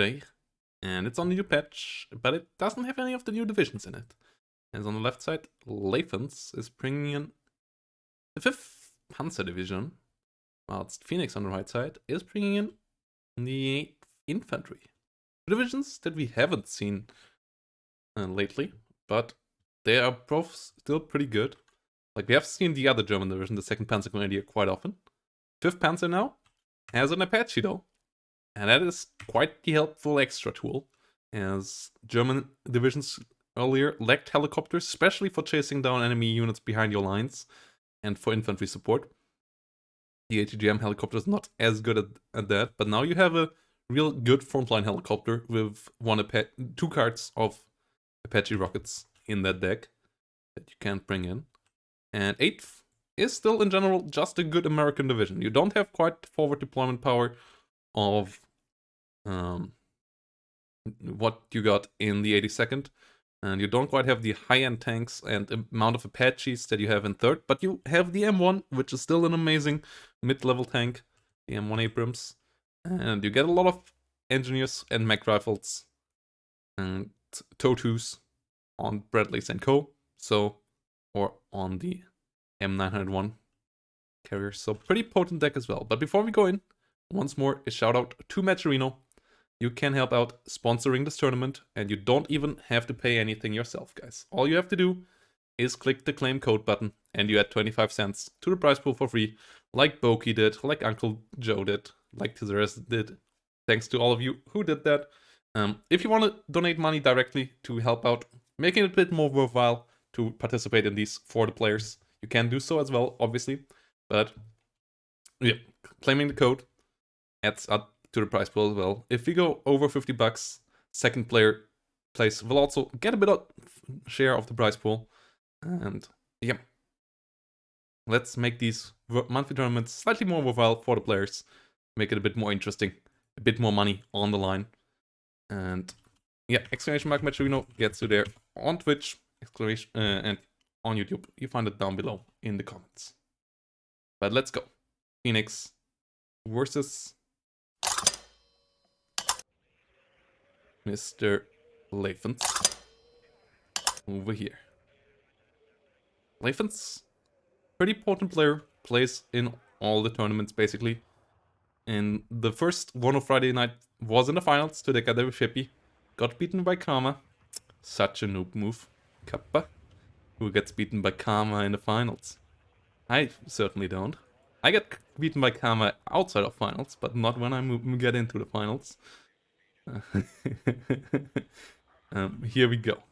today. And it's on the new patch, but it doesn't have any of the new divisions in it. As on the left side, Lathans is bringing in the 5th Panzer Division, whilst Phoenix on the right side is bringing in the 8th Infantry. Divisions that we haven't seen lately, but they are both still pretty good. Like, we have seen the other German division, the 2nd Panzer Grenadier, quite often. 5th Panzer now has an Apache though, and that is quite the helpful extra tool, as German divisions earlier lacked helicopters, especially for chasing down enemy units behind your lines and for infantry support. The ATGM helicopter is not as good at that, but now you have a real good frontline helicopter with 2 cards of Apache rockets in that deck that you can't bring in. And 8th is still in general just a good American division. You don't have quite forward deployment power of what you got in the 82nd, and you don't quite have the high-end tanks and amount of Apaches that you have in 3rd, but you have the M1, which is still an amazing mid-level tank, the M1 Abrams, and you get a lot of engineers and mech rifles and TOW2s on Bradleys and Co. Or on the M901 carrier. So pretty potent deck as well. But before we go in, once more a shout out to Matcherino. You can help out sponsoring this tournament, and you don't even have to pay anything yourself, guys. All you have to do is click the claim code button and you add 25 cents to the prize pool for free, like Boki did, like Uncle Joe did, like Tizeres did. Thanks to all of you who did that. If you want to donate money directly to help out, making it a bit more worthwhile to participate in these for the players, you can do so as well, obviously. But yeah, claiming the code adds up to the prize pool as well. If we go over 50 bucks, second place will also get a bit of share of the prize pool. And yeah, let's make these monthly tournaments slightly more worthwhile for the players, make it a bit more interesting, a bit more money on the line. And yeah, exclamation mark Matcherino gets you there on Twitch, and on YouTube. You find it down below in the comments. But let's go. Phoenix versus Mr. Lathans over here. Lathans, pretty potent player, plays in all the tournaments basically. In the first WARNO Friday night was in the finals to together with Shippy. Got beaten by Karma. Such a noob move. Kappa. Who gets beaten by Karma in the finals? I certainly don't. I get beaten by Karma outside of finals, but not when I get into the finals. Here we go.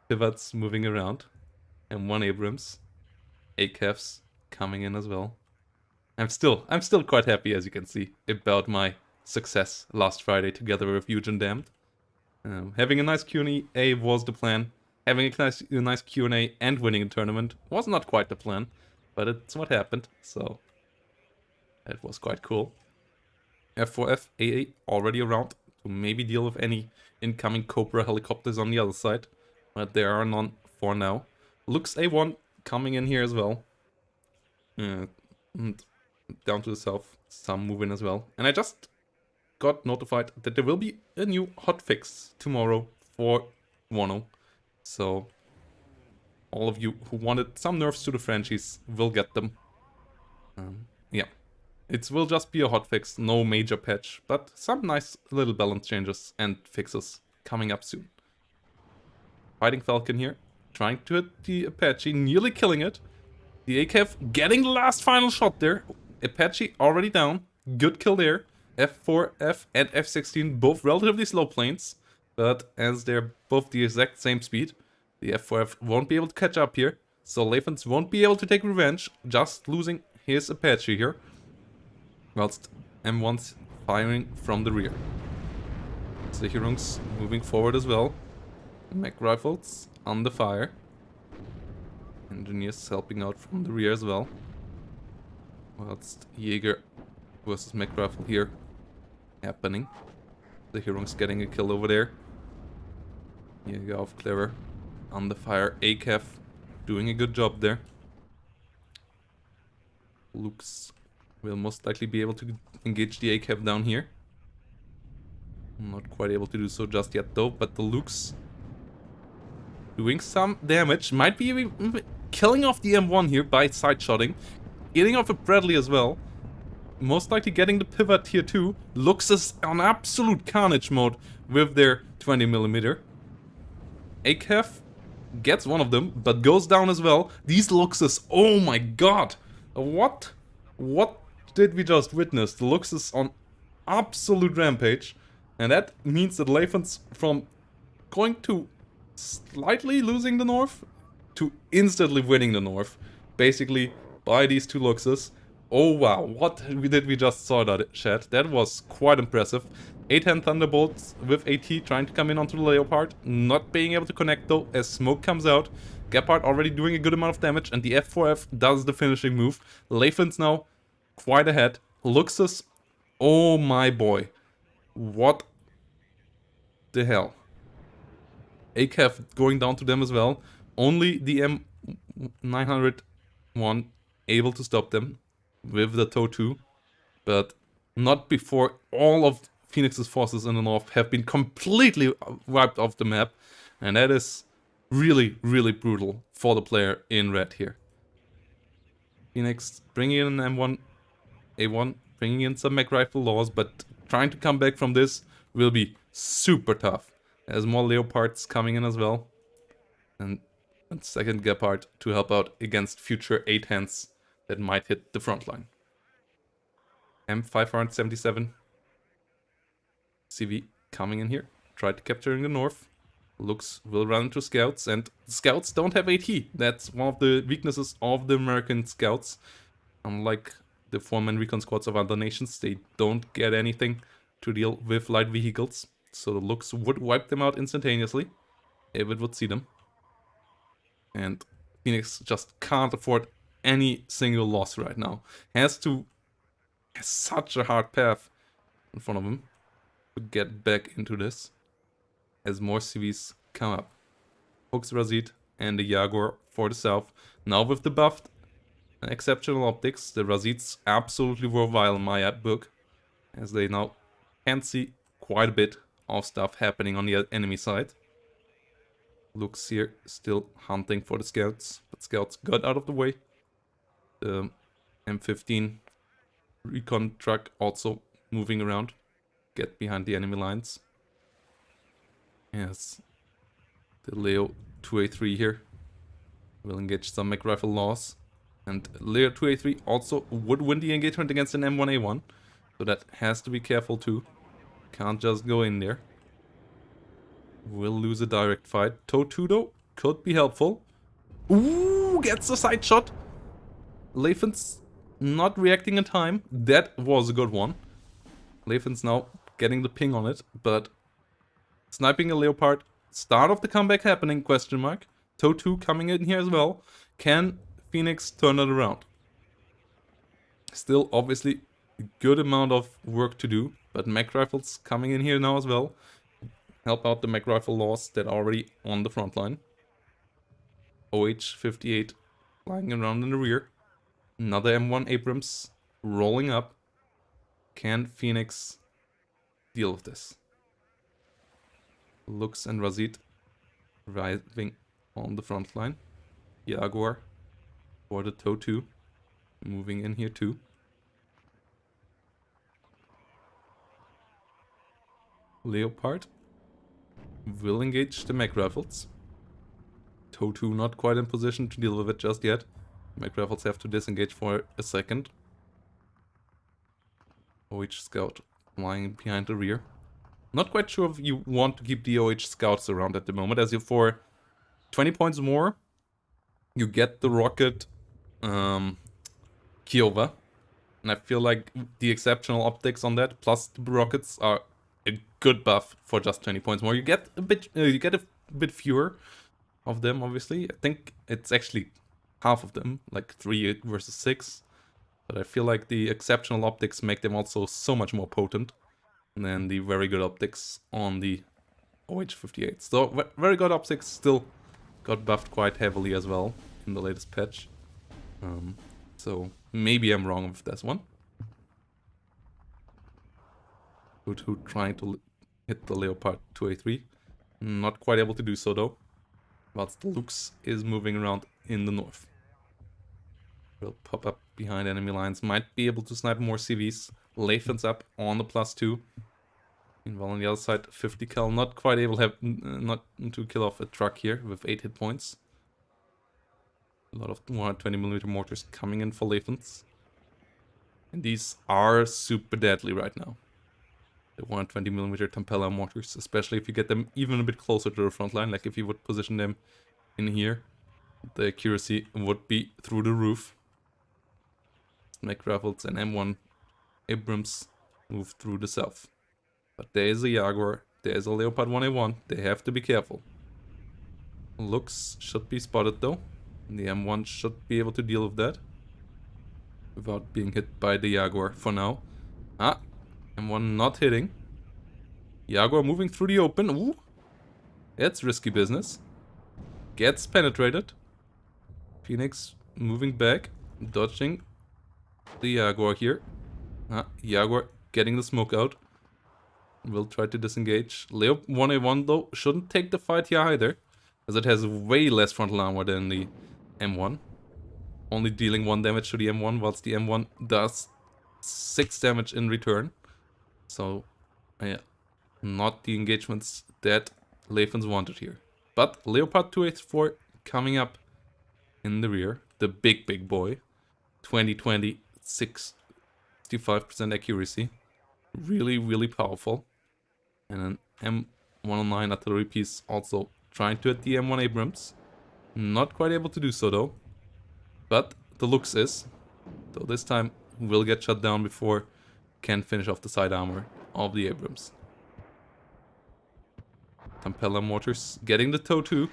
Pivots moving around. M1 Abrams. ACAFs coming in as well. I'm still quite happy, as you can see, about my success last Friday together with Eugen Damned. Having a nice Q&A was the plan. Having a nice Q&A and winning a tournament was not quite the plan, but it's what happened, so that was quite cool. F4F AA already around to maybe deal with any incoming Cobra helicopters on the other side, but there are none for now. Luchs A1 coming in here as well. And down to the south, some move in as well. And I just got notified that there will be a new hotfix tomorrow for WARNO. So all of you who wanted some nerfs to the franchise will get them. Yeah, it will just be a hotfix, no major patch, but some nice little balance changes and fixes coming up soon. Fighting Falcon here, trying to hit the Apache, nearly killing it. The ACAF getting the last final shot there. Apache already down, good kill there. F4F and F16 both relatively slow planes, but as they're both the exact same speed, the F4F won't be able to catch up here, so Lathans won't be able to take revenge, just losing his Apache here, whilst M1's firing from the rear. So Hirung's moving forward as well. Mech rifles on the fire. Engineers helping out from the rear as well. Whilst Jaeger versus mech rifle here happening. The Hirung's getting a kill over there. Jaeger off clever. On the fire, ACAF doing a good job there. Luchs will most likely be able to engage the ACAF down here. Not quite able to do so just yet though, but the Luchs doing some damage. Might be even killing off the M1 here by side-shotting. Getting off a Bradley as well. Most likely getting the pivot here too. Luchs is on absolute carnage mode with their 20mm. ACAF gets one of them, but goes down as well. These Luchses, oh my god! What did we just witness? The Luchses on absolute rampage. And that means that Lathans, from going to slightly losing the North to instantly winning the North, basically by these two Luchses. Oh wow, what did we just saw that, chat? That was quite impressive. A10 Thunderbolts with AT trying to come in onto the Leopard, not being able to connect though as smoke comes out. Gepard already doing a good amount of damage, and the F4F does the finishing move. Lathans now quite ahead. Luchses, oh my boy. What the hell? ACAF going down to them as well. Only the M901 able to stop them with the TOW2, but not before all of Phoenix's forces in the north have been completely wiped off the map, and that is really, really brutal for the player in red here. Phoenix bringing in an M1, A1, bringing in some mech rifle laws, but trying to come back from this will be super tough. There's more Leopards coming in as well. And second Gepard to help out against future 8 hands that might hit the front line. M577. CV coming in here. Try to capturing the north. Luchs will run into scouts, and scouts don't have AT. That's one of the weaknesses of the American scouts. Unlike the 4-man recon squads of other nations, they don't get anything to deal with light vehicles. So the Luchs would wipe them out instantaneously if it would see them. And Phoenix just can't afford any single loss right now. Has such a hard path in front of him to get back into this as more CVs come up. Hooks Razid and the Jaguar for the south. Now with the buffed exceptional optics, the Razids absolutely worthwhile in my book, as they now can see quite a bit of stuff happening on the enemy side. Luchs here still hunting for the scouts, but scouts got out of the way. The M15 recon truck also moving around, get behind the enemy lines. Yes, the Leo 2A3 here will engage some mech rifle loss, and Leo 2A3 also would win the engagement against an M1A1, so that has to be careful too. Can't just go in there. Will lose a direct fight. TOW2 though could be helpful. Ooh, gets a side shot. Lathans not reacting in time. That was a good one. Lathans now getting the ping on it, but sniping a Leopard. Start of the comeback happening, question mark. TOW2 coming in here as well. Can Phoenix turn it around? Still, obviously, a good amount of work to do, but mech rifles coming in here now as well. Help out the mech rifle laws that are already on the front line. OH-58 flying around in the rear. Another M1 Abrams rolling up. Can Phoenix deal with this? Luchs and Razid rising on the front line. Jaguar for the TOW2 moving in here too. Leopard will engage the mech rifles. TOW2 not quite in position to deal with it just yet. Mech rifles have to disengage for a second. OH Scout flying behind the rear. Not quite sure if you want to keep the OH Scouts around at the moment, as you for 20 points more, you get the rocket Kiowa. And I feel like the exceptional optics on that, plus the rockets, are a good buff for just 20 points more. You get a bit fewer of them, obviously. I think it's actually half of them, like 3 versus 6. But I feel like the exceptional optics make them also so much more potent than the very good optics on the OH-58. So very good optics still got buffed quite heavily as well in the latest patch. So maybe I'm wrong with this one. TOW2 trying to hit the Leopard 2A3. Not quite able to do so though, whilst the Luchs is moving around in the north. Will pop up behind enemy lines, might be able to snipe more CVs. Lathans up on the +2. Meanwhile on the other side, 50 cal, not quite able not to kill off a truck here with 8 hit points. A lot of 120mm mortars coming in for Lathans. And these are super deadly right now. The 120mm Tampella mortars, especially if you get them even a bit closer to the front line, like if you would position them in here, the accuracy would be through the roof. Mac Rifles and M1 Abrams move through the south. But there is a Jaguar, there is a Leopard 1A1, they have to be careful. Luchs should be spotted though. The M1 should be able to deal with that without being hit by the Jaguar for now. M1 not hitting. Jaguar moving through the open. Ooh, that's risky business. Gets penetrated. Phoenix moving back, dodging the Jaguar here. Jaguar getting the smoke out. Will try to disengage. Leo 1A1 though shouldn't take the fight here either, as it has way less frontal armor than the M1. Only dealing 1 damage to the M1, whilst the M1 does 6 damage in return. So, yeah, not the engagements that Lathans wanted here. But Leopard 284 coming up in the rear. The big boy. 2020, 65% accuracy. Really powerful. And an M109 artillery piece also trying to hit the M1 Abrams. Not quite able to do so though. But the Luchs is. So this time will get shut down before can finish off the side armor of the Abrams. Tampella mortars getting the TOW 2.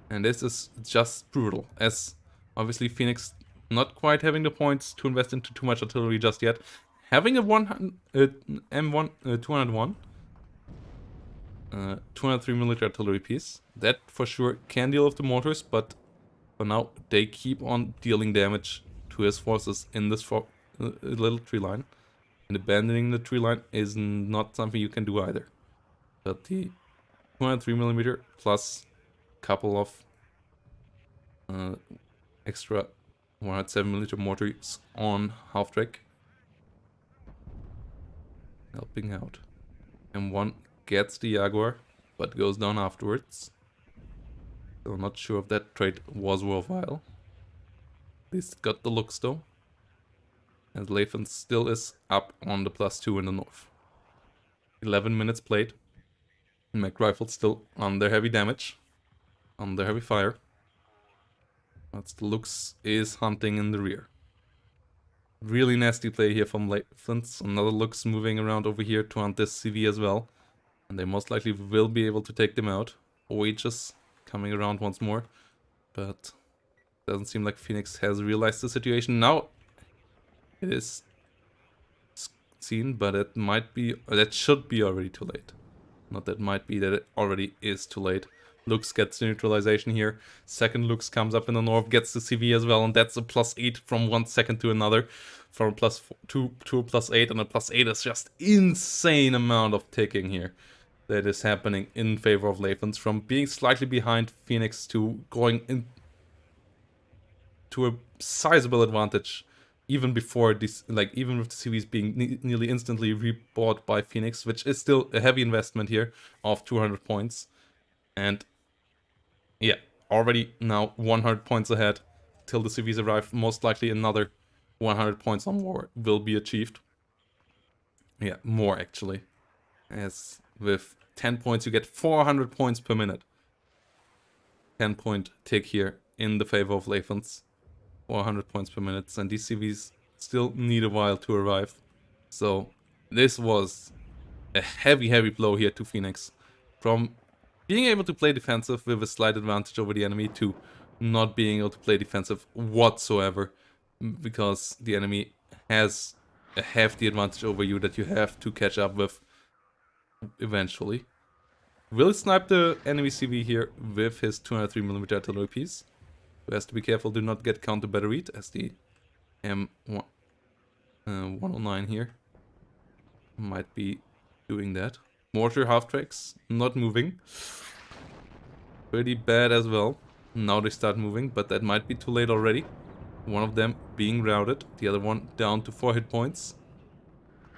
And this is just brutal, as obviously Phoenix not quite having the points to invest into too much artillery just yet. Having a M1 201 203mm artillery piece, that for sure can deal with the mortars, but for now they keep on dealing damage to his forces in this little tree line. And abandoning the tree line is not something you can do either. But the 203mm plus a couple of extra 107mm mortars on half track helping out. M1 gets the Jaguar, but goes down afterwards. So I'm not sure if that trade was worthwhile. At least got the looks though. And Lathans still is up on the +2 in the north. 11 minutes played. Mac Rifle still under heavy damage. Under heavy fire. That's the Luchs is hunting in the rear. Really nasty play here from Lathans. Another Luchs moving around over here to hunt this CV as well. And they most likely will be able to take them out. OHs coming around once more. But doesn't seem like Phoenix has realized the situation. Now it is seen, but it might be, that should be already too late. Not that might be, that it already is too late. Luchs gets the neutralization here. Second Luchs comes up in the north, gets the CV as well, and that's a +8 from 1 second to another. From a +2 to a +8, and a +8 is just insane amount of ticking here that is happening in favor of Lathans. From being slightly behind Phoenix to going into a sizable advantage even before this, like even with the CVs being nearly instantly rebought by Phoenix, which is still a heavy investment here of 200 points. And yeah, already now 100 points ahead till the CVs arrive. Most likely another 100 points or more will be achieved. Yeah, more actually. As with 10 points you get 400 points per minute. 10-point tick here in the favor of Lathans. 400 points per minute, and these CVs still need a while to arrive. So this was a heavy blow here to Phoenix. From being able to play defensive with a slight advantage over the enemy to not being able to play defensive whatsoever, because the enemy has a hefty advantage over you that you have to catch up with eventually. Will snipe the enemy CV here with his 203mm artillery piece. Who has to be careful to not get counter batteried, as the M109 here might be doing that. Mortar half-tracks, not moving. Pretty bad as well. Now they start moving, but that might be too late already. One of them being routed, the other one down to 4 hit points.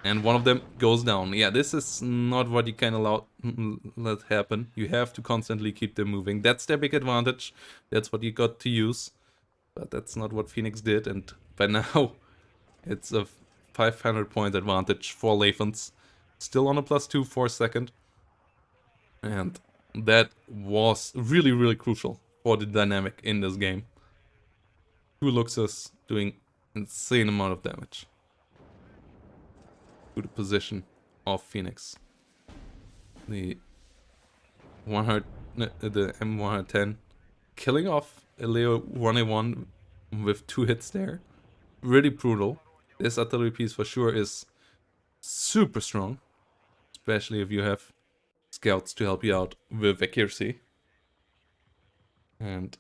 And one of them goes down. Yeah, this is not what you can let happen. You have to constantly keep them moving. That's their big advantage. That's what you got to use. But that's not what Phoenix did. And by now, it's a 500 point advantage for Lathans. Still on a +2 for a second. And that was really, really crucial for the dynamic in this game. 2 Luchs doing insane amount of damage to the position of Phoenix. The M110 killing off a Leo 1A1 with 2 hits there. Really brutal. This artillery piece for sure is super strong, especially if you have scouts to help you out with accuracy. And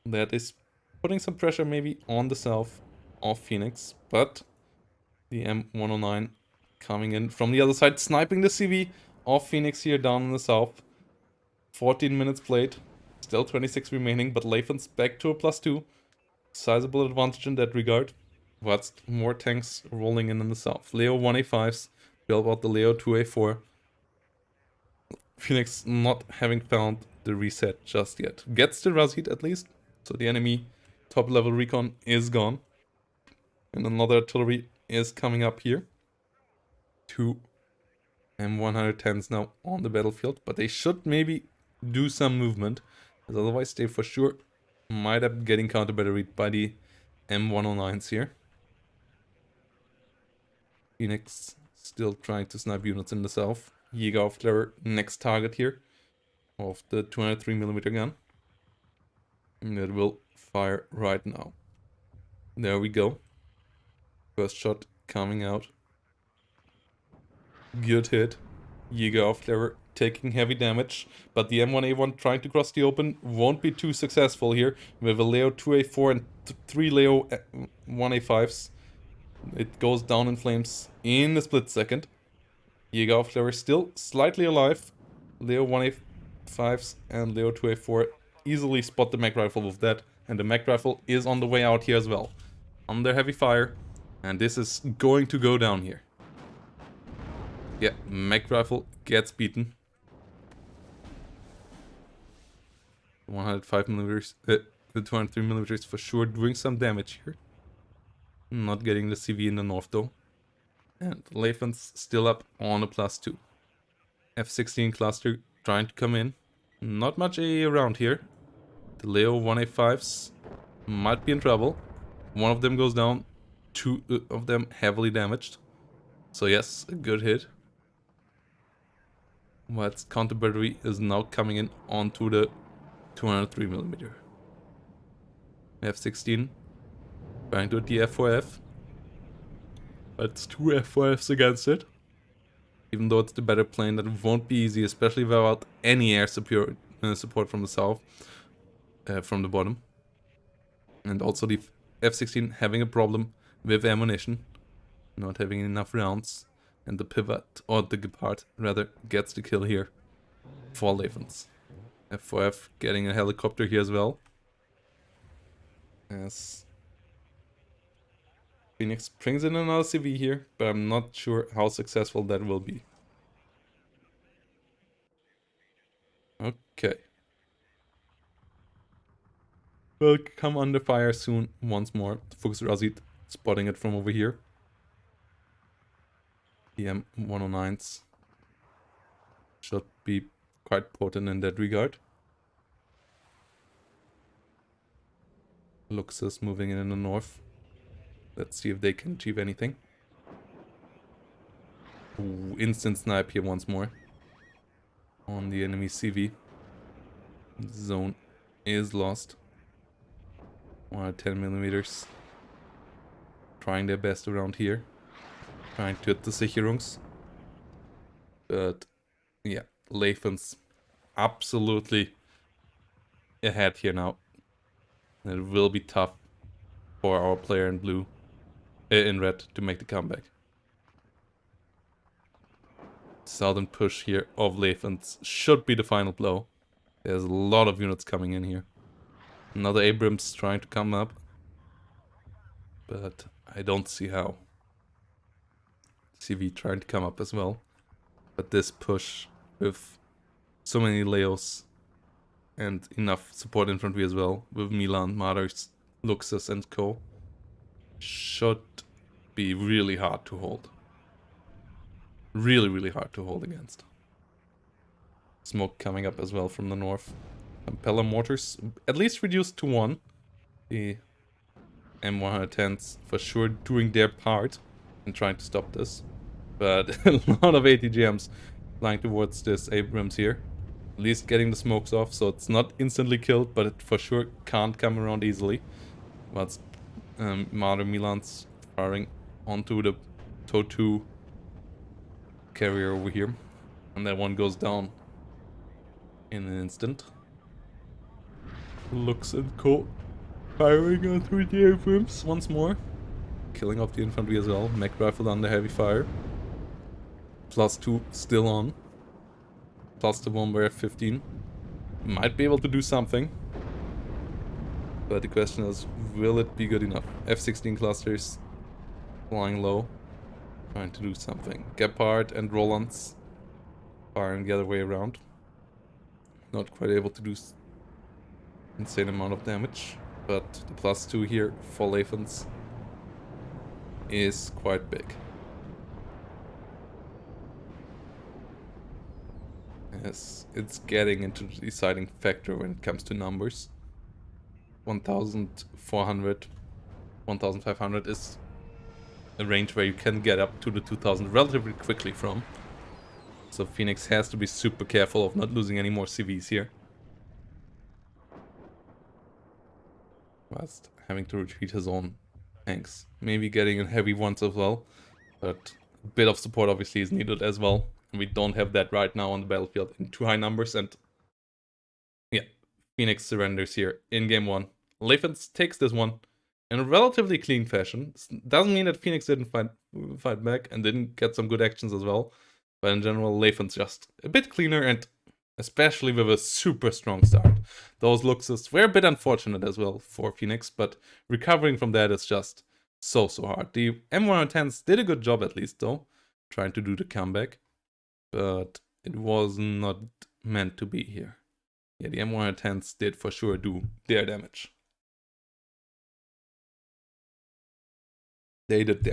that is putting some pressure maybe on the south of Phoenix, but the M109 coming in from the other side, sniping the CV of Phoenix here down in the south. 14 minutes played, still 26 remaining, but Lathans back to a +2. Sizable advantage in that regard. But more tanks rolling in the south. Leo 1A5s, build out the Leo 2A4. Phoenix not having found the reset just yet. Gets the Razid at least, so the enemy top level recon is gone. And another artillery is coming up here. 2 M110s now on the battlefield, but they should maybe do some movement, as otherwise they for sure might have getting counter batteried by the M109s here. Phoenix still trying to snipe units in the south. Jäger next target here of the 203mm gun. And that will fire right now. There we go. First shot coming out. Good hit. Jäger taking heavy damage, but the M1A1 trying to cross the open won't be too successful here. We have a Leo 2A4 and 3 Leo 1A5s. It goes down in flames in a split second. Jäger still slightly alive. Leo 1A5s and Leo 2A4 easily spot the mag rifle with that, and the mag rifle is on the way out here as well. Under heavy fire, and this is going to go down here. Yeah, mag rifle gets beaten. 105mm, the 203mm for sure doing some damage here. Not getting the CV in the north though. And Lathans still up on a +2. F16 cluster trying to come in. Not much AA around here. The Leo 1A5s might be in trouble. One of them goes down. 2 of them heavily damaged. So yes, a good hit. But counter battery is now coming in onto the 203mm. F16 trying to hit the F4F. But it's 2 F4Fs against it. Even though it's the better plane, that won't be easy, especially without any air support from the south, from the bottom. And also the F16 having a problem with ammunition, not having enough rounds. And the pivot, or the Gepard rather, gets the kill here for Lathans. F4F getting a helicopter here as well. As Phoenix brings in another CV here, but I'm not sure how successful that will be. Okay. We'll come under fire soon once more. Fuchs Razid spotting it from over here. The M109s should be quite potent in that regard. Luchs moving in the north. Let's see if they can achieve anything. Ooh, instant snipe here once more. On the enemy CV. Zone is lost. 110mm. Trying their best around here. Trying to hit the Sicherungs. But yeah, Lathans absolutely ahead here now. It will be tough for our player in blue, in red, to make the comeback. southern push here of Lathans should be the final blow. There's a lot of units coming in here. Another Abrams trying to come up. But I don't see how. CV trying to come up as well. But this push with so many Leos and enough support infantry as well, with Milan, Martyrs, Luchs and co, should be really hard to hold. Really, really hard to hold against. Smoke coming up as well from the north. Impeller mortars, at least reduced to 1. The M110s for sure doing their part and trying to stop this. But a lot of ATGMs flying towards this Abrams here. At least getting the smokes off, so it's not instantly killed, but it for sure can't come around easily. Whilst Martyr Milan's firing onto the TOW2 carrier over here. And that one goes down in an instant. Luchs and co firing onto the Abrams once more. Killing off the infantry as well. Mech rifle under heavy fire. +2 still on. Plus the bomber F-15. Might be able to do something. But the question is, will it be good enough? F-16 clusters flying low. Trying to do something. Gepard and Rolands firing the other way around. Not quite able to do insane amount of damage. But the +2 here for Lathans is quite big. Yes, it's getting into the deciding factor when it comes to numbers. 1,400, 1,500 is a range where you can get up to the 2,000 relatively quickly from. So Phoenix has to be super careful of not losing any more CVs here. Whilst having to retreat his own tanks. Maybe getting in heavy ones as well. But a bit of support obviously is needed as well. And we don't have that right now on the battlefield in too high numbers. And yeah, Phoenix surrenders here in game 1. Lathans takes this one in a relatively clean fashion. Doesn't mean that Phoenix didn't fight back and didn't get some good actions as well. But in general, Lathans just a bit cleaner and especially with a super strong start. Those Luchses were a bit unfortunate as well for Phoenix, but recovering from that is just so hard. The M110s did a good job at least though, trying to do the comeback. But it was not meant to be here. Yeah, the M110s did for sure do their damage. They did their